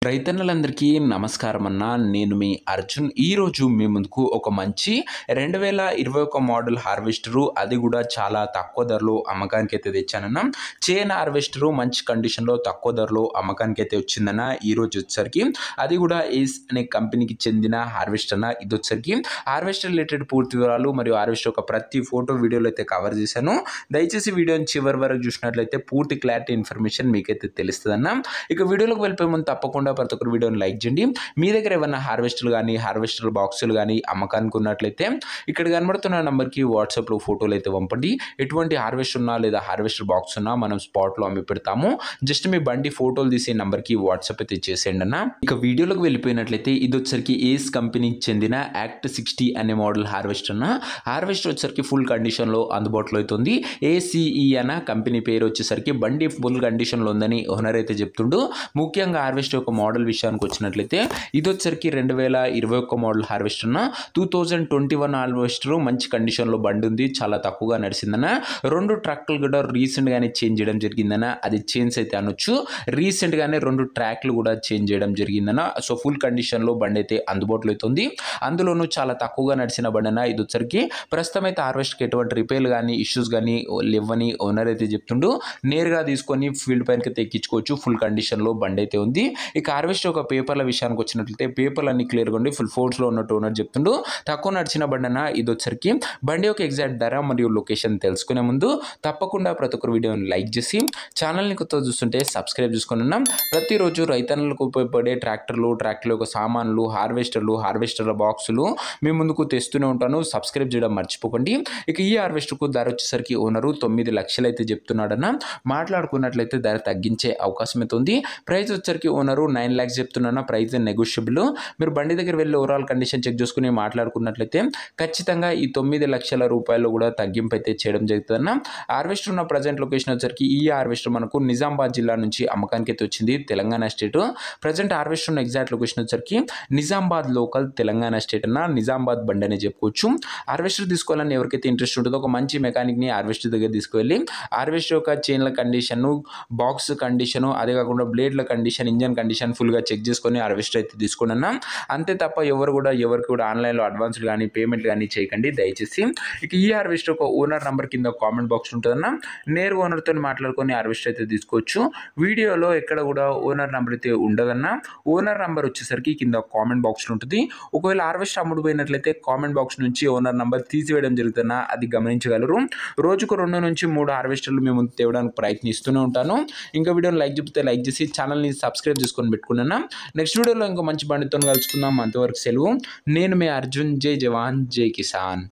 రైతన్నలందరికీ నమస్కారం అన్న. నేను మీ అర్జున్. ఈరోజు మీ ముందుకు ఒక మంచి 2021 మోడల్ హార్వెస్టరు, అది కూడా చాలా తక్కువ ధరలో అమ్మకానికి అయితే తెచ్చానన్న. చైన్ హార్వెస్టరు మంచి కండిషన్లో తక్కువ ధరలో అమ్మకానికి అయితే వచ్చిందన్న. ఈరోజు వచ్చేసరికి అది కూడా ఏస్ అనే కంపెనీకి చెందిన హార్వెస్టర్ అన్న. ఇది వచ్చేసరికి హార్వెస్టర్ రిలేటెడ్ పూర్తి వివరాలు మరియు హార్వెస్టర్ ఒక ప్రతి ఫోటో వీడియోలో అయితే కవర్ చేశాను. దయచేసి వీడియోని చివరి వరకు చూసినట్లయితే పూర్తి క్లారిటీ ఇన్ఫర్మేషన్ మీకైతే తెలుస్తుందన్న. ఇక వీడియోలోకి వెళ్ళిపోయే ముందు తప్పకుండా ప్రతి ఒక్కరు వీడియోని లైక్ చేయండి. మీ దగ్గర ఏమైనా హార్వెస్టర్లు కానీ హార్వెస్టర్ బాక్సులు కానీ అమ్మకానికి ఉన్నట్లయితే ఇక్కడ కనబడుతున్న నెంబర్కి వాట్సాప్లో ఫోటోలు అయితే పంపండి. ఎటువంటి హార్వెస్టర్ ఉన్నా లేదా హార్వెస్టర్ బాక్స్ ఉన్నా మనం స్పాట్లో అమ్మి పెడతాము. జస్ట్ మీ బండి ఫోటోలు తీసే నెంబర్కి వాట్సాప్ అయితే చేసేయండి అన్న. ఇక వీడియోలోకి వెళ్ళిపోయినట్లయితే ఇది వచ్చరికి ఏస్ కంపెనీకి చెందిన యాక్ట్ 60 అనే మోడల్ హార్వెస్టర్ అన్న. హార్వెస్టర్ వచ్చేసరికి ఫుల్ కండిషన్లో అందుబాటులో అవుతుంది. ఏసీఈ అన్న కంపెనీ పేరు వచ్చేసరికి బండి ఫుల్ కండిషన్లో ఉందని ఓనర్ అయితే చెప్తుండు. ముఖ్యంగా హార్వెస్టర్ యొక్క మోడల్ విషయానికి వచ్చినట్లయితే ఇది వచ్చరికి 2021 మోడల్ హార్వెస్టర్ అన్న. 2021 హార్వెస్టర్ మంచి కండిషన్లో బండి ఉంది, చాలా తక్కువగా నడిచిందన్న. 2 ట్రక్కులు కూడా రీసెంట్గానే చేంజ్ చేయడం జరిగిందన్న. అది చేంజ్ అయితే అనొచ్చు. రీసెంట్గానే 2 ట్రాక్లు కూడా చేంజ్ చేయడం జరిగిందన్న. సో ఫుల్ కండిషన్లో బండి అయితే అందుబాటులో అవుతుంది. అందులోనూ చాలా తక్కువగా నడిచిన బండి అన్న. ఇది వచ్చరికి ప్రస్తుతం అయితే హార్వెస్టర్కి ఎటువంటి రిపేర్లు కానీ ఇష్యూస్ కానీ లేవని ఓనర్ అయితే చెప్తుండు. నేరుగా తీసుకొని ఫీల్డ్ పైనకి ఎక్కించుకోవచ్చు. ఫుల్ కండిషన్లో బండి అయితే ఉంది. ఇక హార్వెస్టర్ ఒక పేపర్ల విషయానికి వచ్చినట్లయితే పేపర్లు అన్ని క్లియర్గా ఉండి ఫుల్ ఫోర్స్లో ఉన్నట్టు ఓనర్ చెప్తుండు. తక్కువ నడిచిన బండి అన్న. ఇది వచ్చరికి బండి యొక్క ఎగ్జాక్ట్ ధర మరియు లొకేషన్ తెలుసుకునే ముందు తప్పకుండా ప్రతి ఒక్కరు వీడియోని లైక్ చేసి ఛానల్ని కొత్త చూస్తుంటే సబ్స్క్రైబ్ చేసుకుని ఉన్నాం. ప్రతిరోజు రైతన్నలకు ఉపయోగపడే ట్రాక్టర్ల యొక్క సామాన్లు, హార్వెస్టర్ల బాక్సులు మీ ముందుకు తెస్తూనే ఉంటాను. సబ్స్క్రైబ్ చేయడం మర్చిపోకండి. ఇక ఈ హార్వెస్టర్కు ధర వచ్చేసరికి ఓనరు 9 లక్షలు అయితే చెప్తున్నాడన్న. మాట్లాడుకున్నట్లయితే ధర తగ్గించే అవకాశం అయితే ఉంది. ప్రైస్ వచ్చరికి ఓనరు 9 lakhs చెప్తున్నా. Price negotiable. మీరు బండి దగ్గర వెళ్ళి ఓవరాల్ కండిషన్ చెక్ చేసుకుని మాట్లాడుకున్నట్లయితే ఖచ్చితంగా ఈ 9 లక్షల రూపాయలు కూడా తగ్గింపు అయితే చేయడం జరుగుతుందన్న. హార్వెస్టర్ ఉన్న ప్రజెంట్ లొకేషన్ వచ్చరికి ఈ హార్వెస్టర్ మనకు నిజామాబాద్ జిల్లా నుంచి అమ్మకానికి అయితే వచ్చింది, తెలంగాణ స్టేట్. ప్రజెంట్ హార్వెస్టర్ ఉన్న ఎగ్జాక్ట్ లొకేషన్ వచ్చరికి నిజామాబాద్ లోకల్, తెలంగాణ స్టేట్ అన్న. నిజామాబాద్ బండి అనే చెప్పుకోవచ్చు. హార్వెస్టర్ తీసుకోవాలని ఎవరికైతే ఇంట్రెస్ట్ ఉంటుందో ఒక మంచి మెకానిక్ని హార్వెస్టర్ దగ్గర తీసుకువెళ్ళి హార్వెస్టర్ యొక్క చైన్ల కండిషను, బాక్స్ కండిషను, అదే కాకుండా బ్లేడ్ల కండిషన్, ఇంజన్ కండిషన్ ఫుల్గా చెక్ చేసుకొని హార్వెస్టర్ అయితే తీసుకున్నా. అంతే తప్ప ఎవరికి కూడా ఆన్లైన్లో అడ్వాన్స్లు కానీ పేమెంట్లు కానీ చేయకండి దయచేసి. ఇక ఈ హార్వెస్టర్ ఒక ఓనర్ నెంబర్ కింద కామెంట్ బాక్స్ ఉంటుందన్న. నేరుగా ఓనర్తో మాట్లాడుకొని హార్వెస్టర్ అయితే తీసుకోవచ్చు. వీడియోలో ఎక్కడ కూడా ఓనర్ నెంబర్ అయితే ఉండదన్న. ఓనర్ నెంబర్ వచ్చేసరికి కింద కామెంట్ బాక్స్లో ఉంటుంది. ఒకవేళ హార్వెస్టర్ అమ్ముడుపోయినట్లయితే కామెంట్ బాక్స్ నుంచి ఓనర్ నెంబర్ తీసివేయడం జరుగుతుందన్న. అది గమనించగలరు. రోజుకు 2 నుంచి 3 హార్వెస్టర్లు మేము తేవడానికి ప్రయత్నిస్తూనే ఉంటాను. ఇంకా వీడియోని లైక్ చెప్తే లైక్ చేసి ఛానల్ని సబ్స్క్రైబ్ చేసుకొని పెట్టుకున్నాను. నెక్స్ట్ వీడియోలో ఇంకో మంచి బండితో కలుసుకుందాం. అంతవరకు సెలవు. నేను మీ అర్జున్. జై జవాన్, జై కిసాన్.